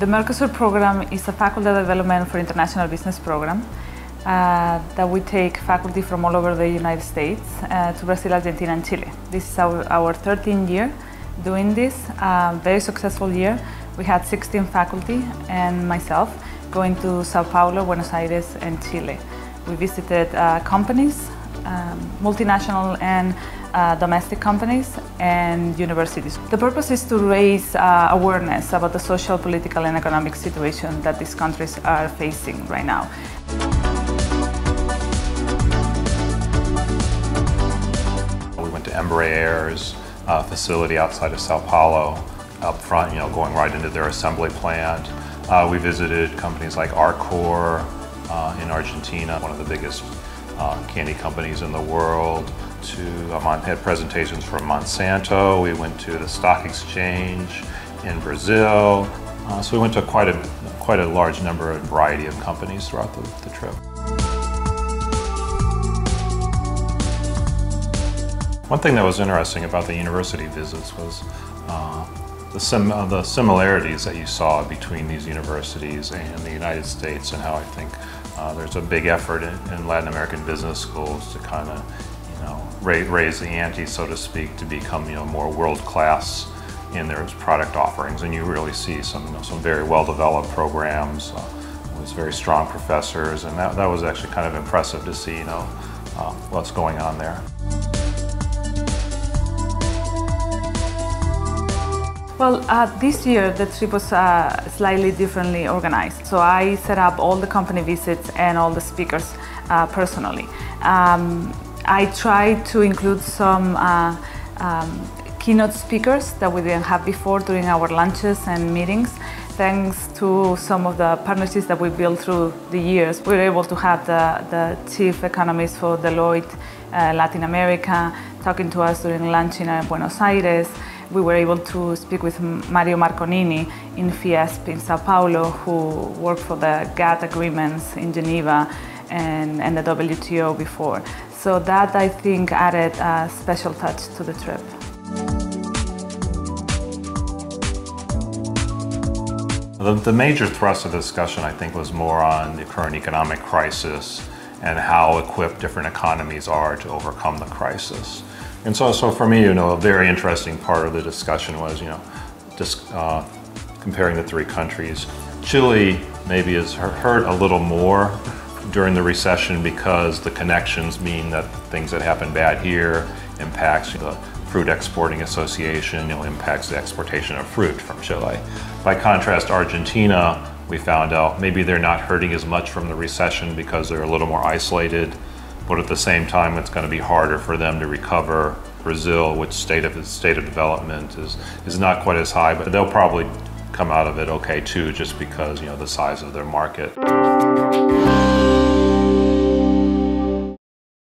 The Mercosur program is a faculty development for international business program that we take faculty from all over the United States to Brazil, Argentina, and Chile. This is our 13th year doing this, very successful year. We had 16 faculty and myself going to Sao Paulo, Buenos Aires, and Chile. We visited companies, multinational and domestic companies and universities. The purpose is to raise awareness about the social, political and economic situation that these countries are facing right now. We went to Embraer's facility outside of Sao Paulo, up front, going right into their assembly plant. We visited companies like Arcor in Argentina, one of the biggest candy companies in the world. Had presentations from Monsanto. We went to the stock exchange in Brazil. So we went to quite a large number and variety of companies throughout the trip. One thing that was interesting about the university visits was the similarities that you saw between these universities and the United States, and how I think there's a big effort in Latin American business schools to kind of raise the ante, so to speak, to become more world-class in their product offerings. And you really see some very well-developed programs with very strong professors, and that was actually kind of impressive to see what's going on there. Well, this year the trip was slightly differently organized. So I set up all the company visits and all the speakers personally. I tried to include some keynote speakers that we didn't have before during our lunches and meetings. Thanks to some of the partnerships that we built through the years, we were able to have the chief economist for Deloitte Latin America talking to us during lunch in Buenos Aires. We were able to speak with Mario Marconini in Fiesp in Sao Paulo, who worked for the GATT agreements in Geneva and the WTO before. So that, I think, added a special touch to the trip. The major thrust of the discussion, I think, was more on the current economic crisis and how equipped different economies are to overcome the crisis. And so for me, a very interesting part of the discussion was, just comparing the three countries. Chile maybe is hurt a little more during the recession because the connections mean that things that happen bad here impacts the Fruit Exporting Association, impacts the exportation of fruit from Chile. By contrast, Argentina, we found out maybe they're not hurting as much from the recession because they're a little more isolated, but at the same time it's going to be harder for them to recover. Brazil, which state of development is not quite as high, but they'll probably come out of it okay too, just because the size of their market.